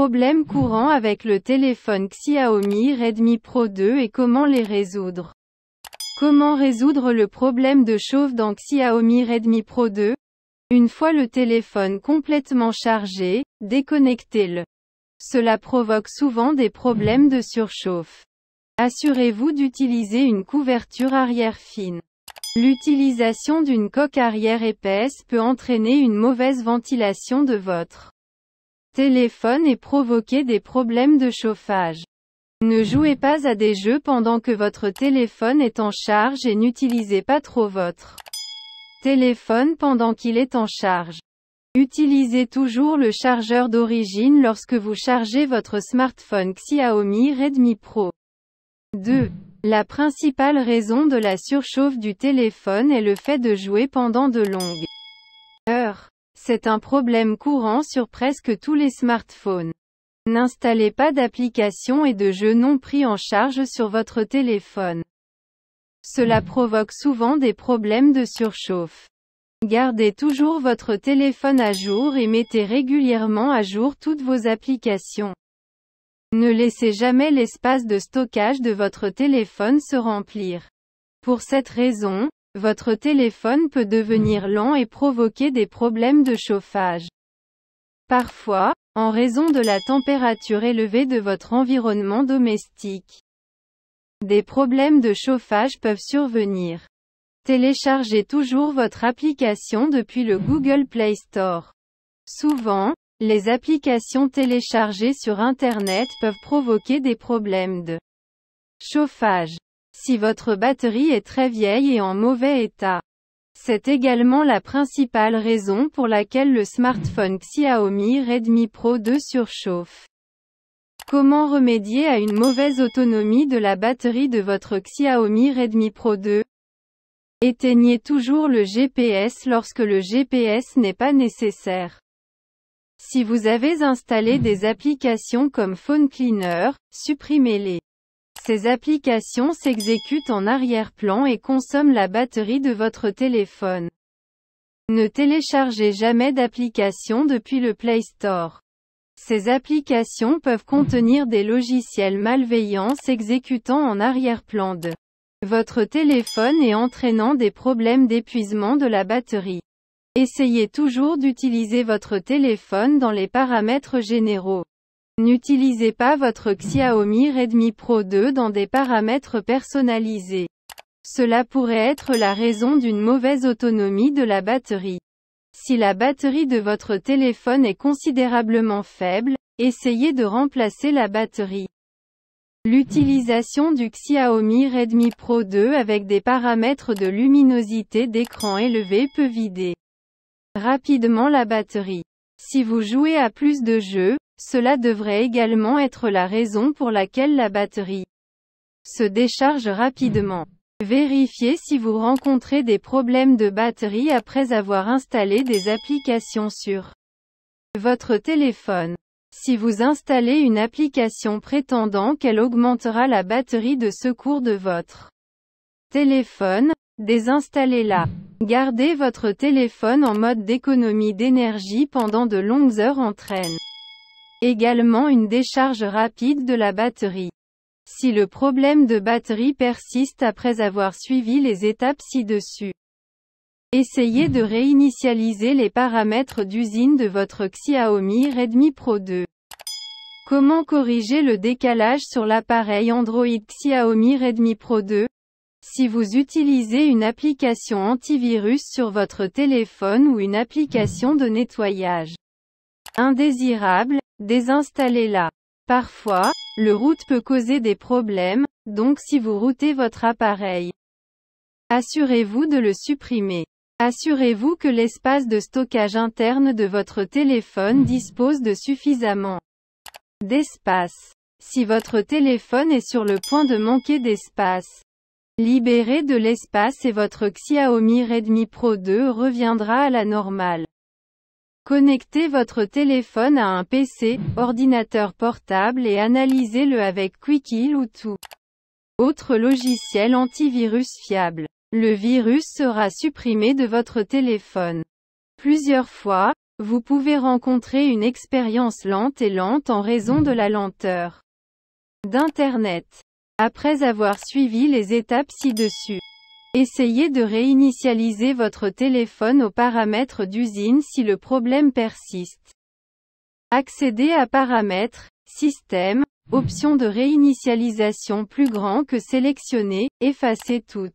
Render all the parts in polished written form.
Problèmes courants avec le téléphone Xiaomi Redmi Pro 2 et comment les résoudre. Comment résoudre le problème de chauffe dans Xiaomi Redmi Pro 2? Une fois le téléphone complètement chargé, déconnectez-le. Cela provoque souvent des problèmes de surchauffe. Assurez-vous d'utiliser une couverture arrière fine. L'utilisation d'une coque arrière épaisse peut entraîner une mauvaise ventilation de votre téléphone et provoquer des problèmes de chauffage. Ne jouez pas à des jeux pendant que votre téléphone est en charge et n'utilisez pas trop votre téléphone pendant qu'il est en charge. Utilisez toujours le chargeur d'origine lorsque vous chargez votre smartphone Xiaomi Redmi Pro 2. La principale raison de la surchauffe du téléphone est le fait de jouer pendant de longues heures. C'est un problème courant sur presque tous les smartphones. N'installez pas d'applications et de jeux non pris en charge sur votre téléphone. Cela provoque souvent des problèmes de surchauffe. Gardez toujours votre téléphone à jour et mettez régulièrement à jour toutes vos applications. Ne laissez jamais l'espace de stockage de votre téléphone se remplir. Pour cette raison, votre téléphone peut devenir lent et provoquer des problèmes de chauffage. Parfois, en raison de la température élevée de votre environnement domestique, des problèmes de chauffage peuvent survenir. Téléchargez toujours votre application depuis le Google Play Store. Souvent, les applications téléchargées sur Internet peuvent provoquer des problèmes de chauffage. Si votre batterie est très vieille et en mauvais état, c'est également la principale raison pour laquelle le smartphone Xiaomi Redmi Pro 2 surchauffe. Comment remédier à une mauvaise autonomie de la batterie de votre Xiaomi Redmi Pro 2? Éteignez toujours le GPS lorsque le GPS n'est pas nécessaire. Si vous avez installé des applications comme Phone Cleaner, supprimez-les. Ces applications s'exécutent en arrière-plan et consomment la batterie de votre téléphone. Ne téléchargez jamais d'applications depuis le Play Store. Ces applications peuvent contenir des logiciels malveillants s'exécutant en arrière-plan de votre téléphone et entraînant des problèmes d'épuisement de la batterie. Essayez toujours d'utiliser votre téléphone dans les paramètres généraux. N'utilisez pas votre Xiaomi Redmi Pro 2 dans des paramètres personnalisés. Cela pourrait être la raison d'une mauvaise autonomie de la batterie. Si la batterie de votre téléphone est considérablement faible, essayez de remplacer la batterie. L'utilisation du Xiaomi Redmi Pro 2 avec des paramètres de luminosité d'écran élevés peut vider rapidement la batterie. Si vous jouez à plus de jeux, cela devrait également être la raison pour laquelle la batterie se décharge rapidement. Vérifiez si vous rencontrez des problèmes de batterie après avoir installé des applications sur votre téléphone. Si vous installez une application prétendant qu'elle augmentera la batterie de secours de votre téléphone, désinstallez-la. Gardez votre téléphone en mode d'économie d'énergie pendant de longues heures entraîne également une décharge rapide de la batterie. Si le problème de batterie persiste après avoir suivi les étapes ci-dessus, essayez de réinitialiser les paramètres d'usine de votre Xiaomi Redmi Pro 2. Comment corriger le décalage sur l'appareil Android Xiaomi Redmi Pro 2? Si vous utilisez une application antivirus sur votre téléphone ou une application de nettoyage indésirable, désinstallez-la. Parfois, le root peut causer des problèmes, donc si vous routez votre appareil, assurez-vous de le supprimer. Assurez-vous que l'espace de stockage interne de votre téléphone dispose de suffisamment d'espace. Si votre téléphone est sur le point de manquer d'espace, libérez de l'espace et votre Xiaomi Redmi Pro 2 reviendra à la normale. Connectez votre téléphone à un PC, ordinateur portable et analysez-le avec Quickheal ou tout autre logiciel antivirus fiable. Le virus sera supprimé de votre téléphone plusieurs fois, vous pouvez rencontrer une expérience lente en raison de la lenteur d'Internet. Après avoir suivi les étapes ci-dessus, essayez de réinitialiser votre téléphone aux paramètres d'usine si le problème persiste. Accédez à Paramètres, Système, option de réinitialisation plus grand que sélectionnez, effacez toutes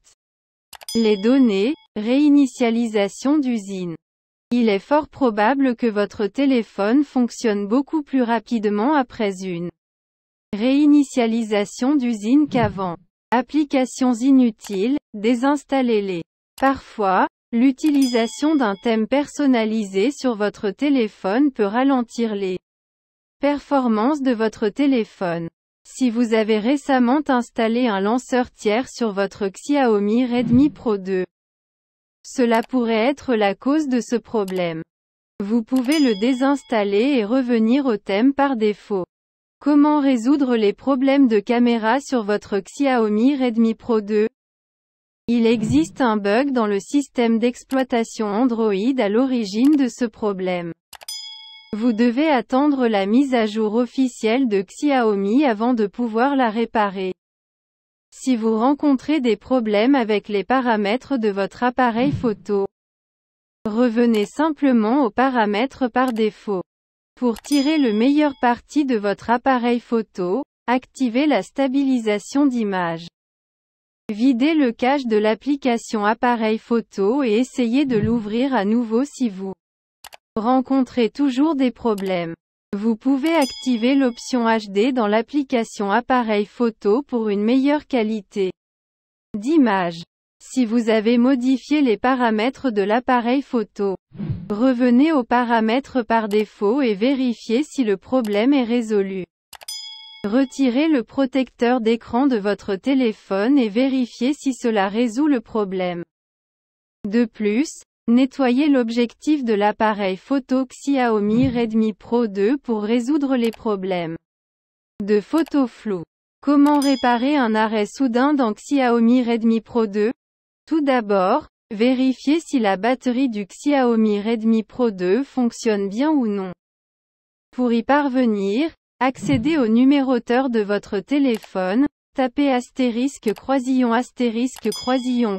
les données, réinitialisation d'usine. Il est fort probable que votre téléphone fonctionne beaucoup plus rapidement après une réinitialisation d'usine qu'avant. Applications inutiles, désinstallez-les. Parfois, l'utilisation d'un thème personnalisé sur votre téléphone peut ralentir les performances de votre téléphone. Si vous avez récemment installé un lanceur tiers sur votre Xiaomi Redmi Pro 2, cela pourrait être la cause de ce problème. Vous pouvez le désinstaller et revenir au thème par défaut. Comment résoudre les problèmes de caméra sur votre Xiaomi Redmi Pro 2? Il existe un bug dans le système d'exploitation Android à l'origine de ce problème. Vous devez attendre la mise à jour officielle de Xiaomi avant de pouvoir la réparer. Si vous rencontrez des problèmes avec les paramètres de votre appareil photo, revenez simplement aux paramètres par défaut. Pour tirer le meilleur parti de votre appareil photo, activez la stabilisation d'image. Videz le cache de l'application appareil photo et essayez de l'ouvrir à nouveau si vous rencontrez toujours des problèmes. Vous pouvez activer l'option HD dans l'application appareil photo pour une meilleure qualité d'image. Si vous avez modifié les paramètres de l'appareil photo, revenez aux paramètres par défaut et vérifiez si le problème est résolu. Retirez le protecteur d'écran de votre téléphone et vérifiez si cela résout le problème. De plus, nettoyez l'objectif de l'appareil photo Xiaomi Redmi Pro 2 pour résoudre les problèmes de photos floues. Comment réparer un arrêt soudain dans Xiaomi Redmi Pro 2? Tout d'abord, vérifiez si la batterie du Xiaomi Redmi Pro 2 fonctionne bien ou non. Pour y parvenir, accédez au numéroteur de votre téléphone, tapez astérisque croisillon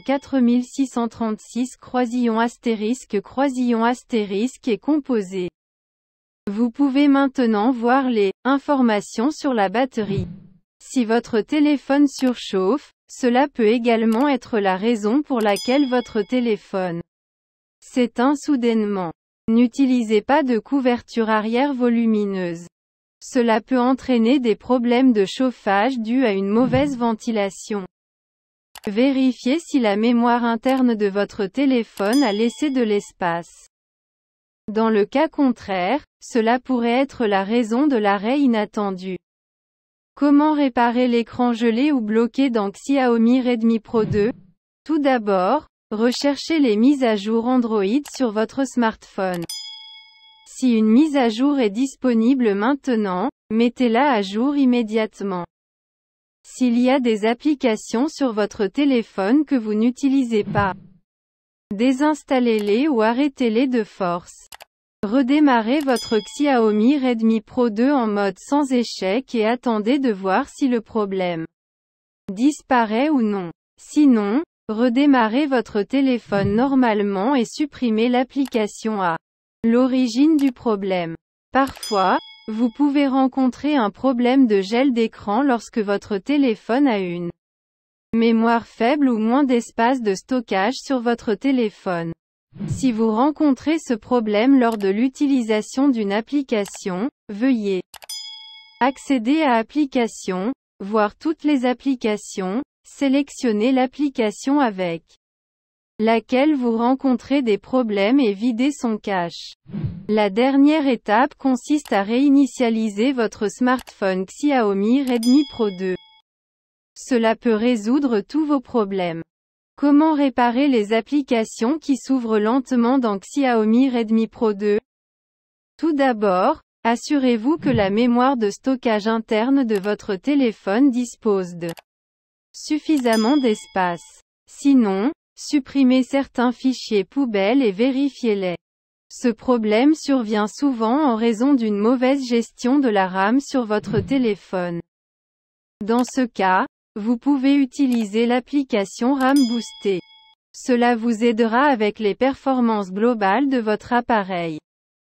4636 croisillon astérisque et composez. Vous pouvez maintenant voir les informations sur la batterie. Si votre téléphone surchauffe, cela peut également être la raison pour laquelle votre téléphone s'éteint soudainement. N'utilisez pas de couverture arrière volumineuse. Cela peut entraîner des problèmes de chauffage dus à une mauvaise ventilation. Vérifiez si la mémoire interne de votre téléphone a laissé de l'espace. Dans le cas contraire, cela pourrait être la raison de l'arrêt inattendu. Comment réparer l'écran gelé ou bloqué dans Xiaomi Redmi Pro 2? Tout d'abord, recherchez les mises à jour Android sur votre smartphone. Si une mise à jour est disponible maintenant, mettez-la à jour immédiatement. S'il y a des applications sur votre téléphone que vous n'utilisez pas, désinstallez-les ou arrêtez-les de force. Redémarrez votre Xiaomi Redmi Pro 2 en mode sans échec et attendez de voir si le problème disparaît ou non. Sinon, redémarrez votre téléphone normalement et supprimez l'application à l'origine du problème. Parfois, vous pouvez rencontrer un problème de gel d'écran lorsque votre téléphone a une mémoire faible ou moins d'espace de stockage sur votre téléphone. Si vous rencontrez ce problème lors de l'utilisation d'une application, veuillez accéder à Applications, voir toutes les applications, sélectionner l'application avec laquelle vous rencontrez des problèmes et vider son cache. La dernière étape consiste à réinitialiser votre smartphone Xiaomi Redmi Pro 2. Cela peut résoudre tous vos problèmes. Comment réparer les applications qui s'ouvrent lentement dans Xiaomi Redmi Pro 2? Tout d'abord, assurez-vous que la mémoire de stockage interne de votre téléphone dispose de suffisamment d'espace. Sinon, supprimez certains fichiers poubelles et vérifiez-les. Ce problème survient souvent en raison d'une mauvaise gestion de la RAM sur votre téléphone. Dans ce cas, vous pouvez utiliser l'application RAM Boostée. Cela vous aidera avec les performances globales de votre appareil.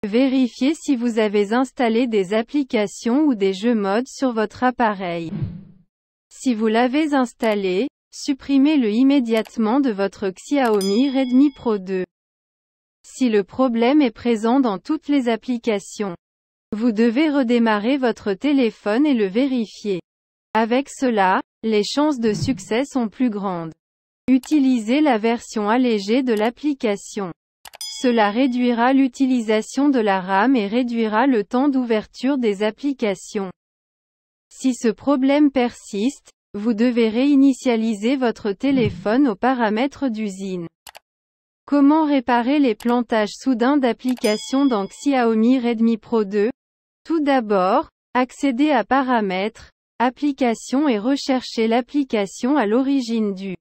Vérifiez si vous avez installé des applications ou des jeux mods sur votre appareil. Si vous l'avez installé, supprimez-le immédiatement de votre Xiaomi Redmi Pro 2. Si le problème est présent dans toutes les applications, vous devez redémarrer votre téléphone et le vérifier. Avec cela, les chances de succès sont plus grandes. Utilisez la version allégée de l'application. Cela réduira l'utilisation de la RAM et réduira le temps d'ouverture des applications. Si ce problème persiste, vous devez réinitialiser votre téléphone aux paramètres d'usine. Comment réparer les plantages soudains d'applications dans Xiaomi Redmi Pro 2? Tout d'abord, accédez à Paramètres, Applications et recherchez l'application à l'origine du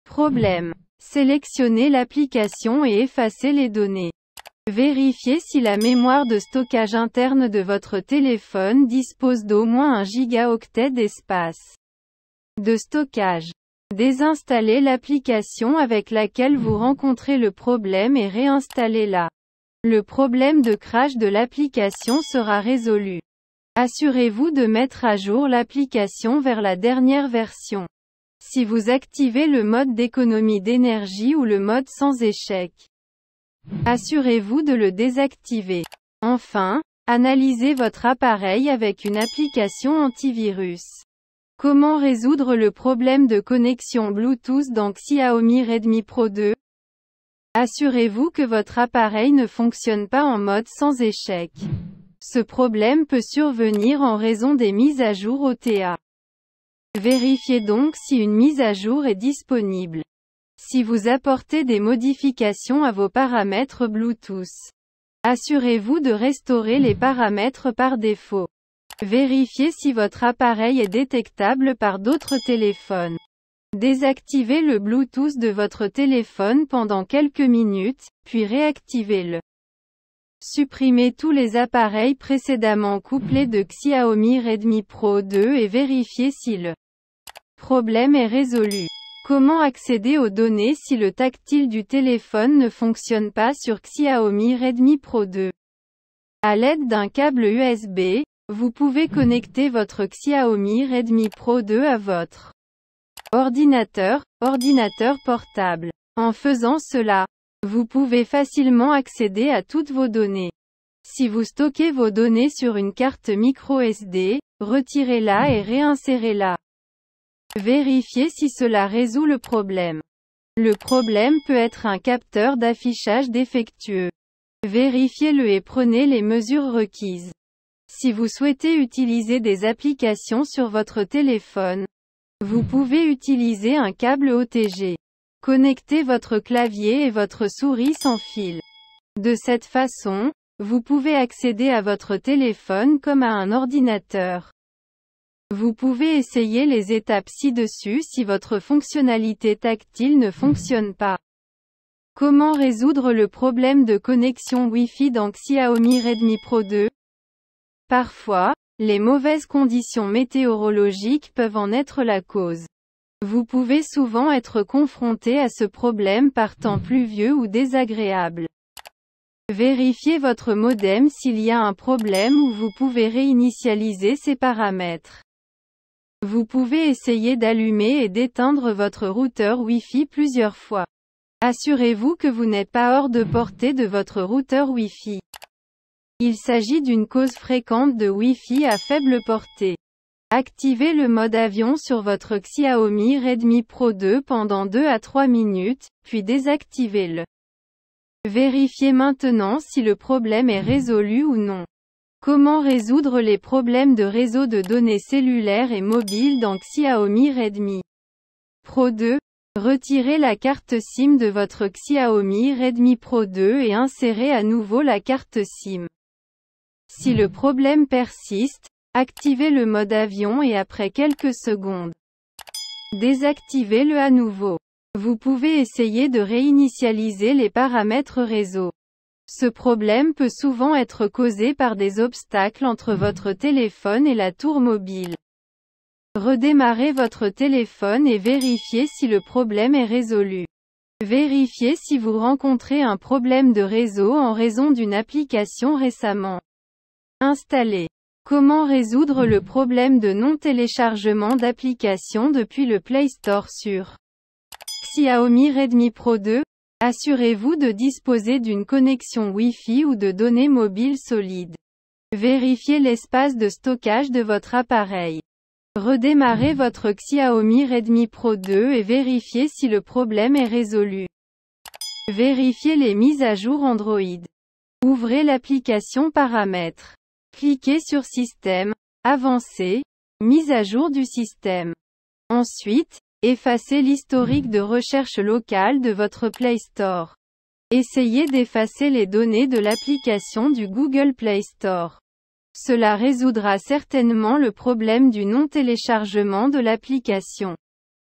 problème. Sélectionnez l'application et effacez les données. Vérifiez si la mémoire de stockage interne de votre téléphone dispose d'au moins 1 gigaoctet d'espace de stockage. Désinstallez l'application avec laquelle vous rencontrez le problème et réinstallez-la. Le problème de crash de l'application sera résolu. Assurez-vous de mettre à jour l'application vers la dernière version. Si vous activez le mode d'économie d'énergie ou le mode sans échec, assurez-vous de le désactiver. Enfin, analysez votre appareil avec une application antivirus. Comment résoudre le problème de connexion Bluetooth dans Xiaomi Redmi Pro 2? Assurez-vous que votre appareil ne fonctionne pas en mode sans échec. Ce problème peut survenir en raison des mises à jour OTA. Vérifiez donc si une mise à jour est disponible. Si vous apportez des modifications à vos paramètres Bluetooth, assurez-vous de restaurer les paramètres par défaut. Vérifiez si votre appareil est détectable par d'autres téléphones. Désactivez le Bluetooth de votre téléphone pendant quelques minutes, puis réactivez-le. Supprimez tous les appareils précédemment couplés de Xiaomi Redmi Pro 2 et vérifiez si le problème est résolu. Comment accéder aux données si le tactile du téléphone ne fonctionne pas sur Xiaomi Redmi Pro 2? À l'aide d'un câble USB, vous pouvez connecter votre Xiaomi Redmi Pro 2 à votre ordinateur portable. En faisant cela, vous pouvez facilement accéder à toutes vos données. Si vous stockez vos données sur une carte microSD, retirez-la et réinsérez-la. Vérifiez si cela résout le problème. Le problème peut être un capteur d'affichage défectueux. Vérifiez-le et prenez les mesures requises. Si vous souhaitez utiliser des applications sur votre téléphone, vous pouvez utiliser un câble OTG. Connectez votre clavier et votre souris sans fil. De cette façon, vous pouvez accéder à votre téléphone comme à un ordinateur. Vous pouvez essayer les étapes ci-dessus si votre fonctionnalité tactile ne fonctionne pas. Comment résoudre le problème de connexion Wi-Fi dans Xiaomi Redmi Pro 2? Parfois, les mauvaises conditions météorologiques peuvent en être la cause. Vous pouvez souvent être confronté à ce problème par temps pluvieux ou désagréable. Vérifiez votre modem s'il y a un problème ou vous pouvez réinitialiser ses paramètres. Vous pouvez essayer d'allumer et d'éteindre votre routeur Wi-Fi plusieurs fois. Assurez-vous que vous n'êtes pas hors de portée de votre routeur Wi-Fi. Il s'agit d'une cause fréquente de Wi-Fi à faible portée. Activez le mode avion sur votre Xiaomi Redmi Pro 2 pendant 2 à 3 minutes, puis désactivez-le. Vérifiez maintenant si le problème est résolu ou non. Comment résoudre les problèmes de réseau de données cellulaires et mobiles dans Xiaomi Redmi Pro 2? Retirez la carte SIM de votre Xiaomi Redmi Pro 2 et insérez à nouveau la carte SIM. Si le problème persiste, activez le mode avion et après quelques secondes, désactivez-le à nouveau. Vous pouvez essayer de réinitialiser les paramètres réseau. Ce problème peut souvent être causé par des obstacles entre votre téléphone et la tour mobile. Redémarrez votre téléphone et vérifiez si le problème est résolu. Vérifiez si vous rencontrez un problème de réseau en raison d'une application récemment installée. Comment résoudre le problème de non-téléchargement d'applications depuis le Play Store sur Xiaomi Redmi Pro 2? Assurez-vous de disposer d'une connexion Wi-Fi ou de données mobiles solides. Vérifiez l'espace de stockage de votre appareil. Redémarrez votre Xiaomi Redmi Pro 2 et vérifiez si le problème est résolu. Vérifiez les mises à jour Android. Ouvrez l'application Paramètres. Cliquez sur Système, Avancé, Mise à jour du système. Ensuite, effacez l'historique de recherche locale de votre Play Store. Essayez d'effacer les données de l'application du Google Play Store. Cela résoudra certainement le problème du non-téléchargement de l'application.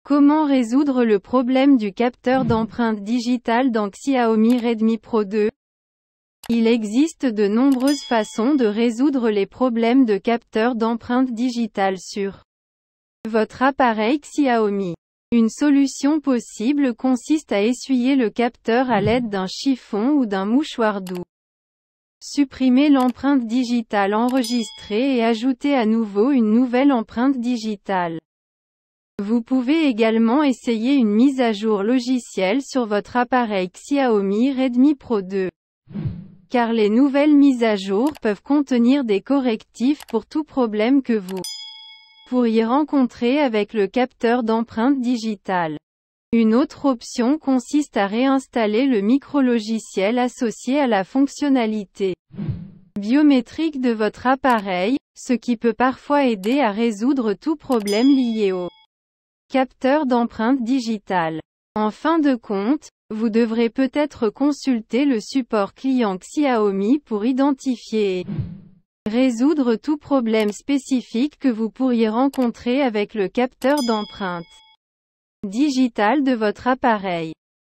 Comment résoudre le problème du capteur d'empreinte digitale dans Xiaomi Redmi Pro 2? Il existe de nombreuses façons de résoudre les problèmes de capteur d'empreinte digitale sur votre appareil Xiaomi. Une solution possible consiste à essuyer le capteur à l'aide d'un chiffon ou d'un mouchoir doux. Supprimez l'empreinte digitale enregistrée et ajoutez à nouveau une nouvelle empreinte digitale. Vous pouvez également essayer une mise à jour logicielle sur votre appareil Xiaomi Redmi Pro 2. Car les nouvelles mises à jour peuvent contenir des correctifs pour tout problème que vous pourriez rencontrer avec le capteur d'empreinte digitale. Une autre option consiste à réinstaller le micrologiciel associé à la fonctionnalité biométrique de votre appareil, ce qui peut parfois aider à résoudre tout problème lié au capteur d'empreinte digitale. En fin de compte, vous devrez peut-être consulter le support client Xiaomi pour identifier et résoudre tout problème spécifique que vous pourriez rencontrer avec le capteur d'empreinte digitale de votre appareil.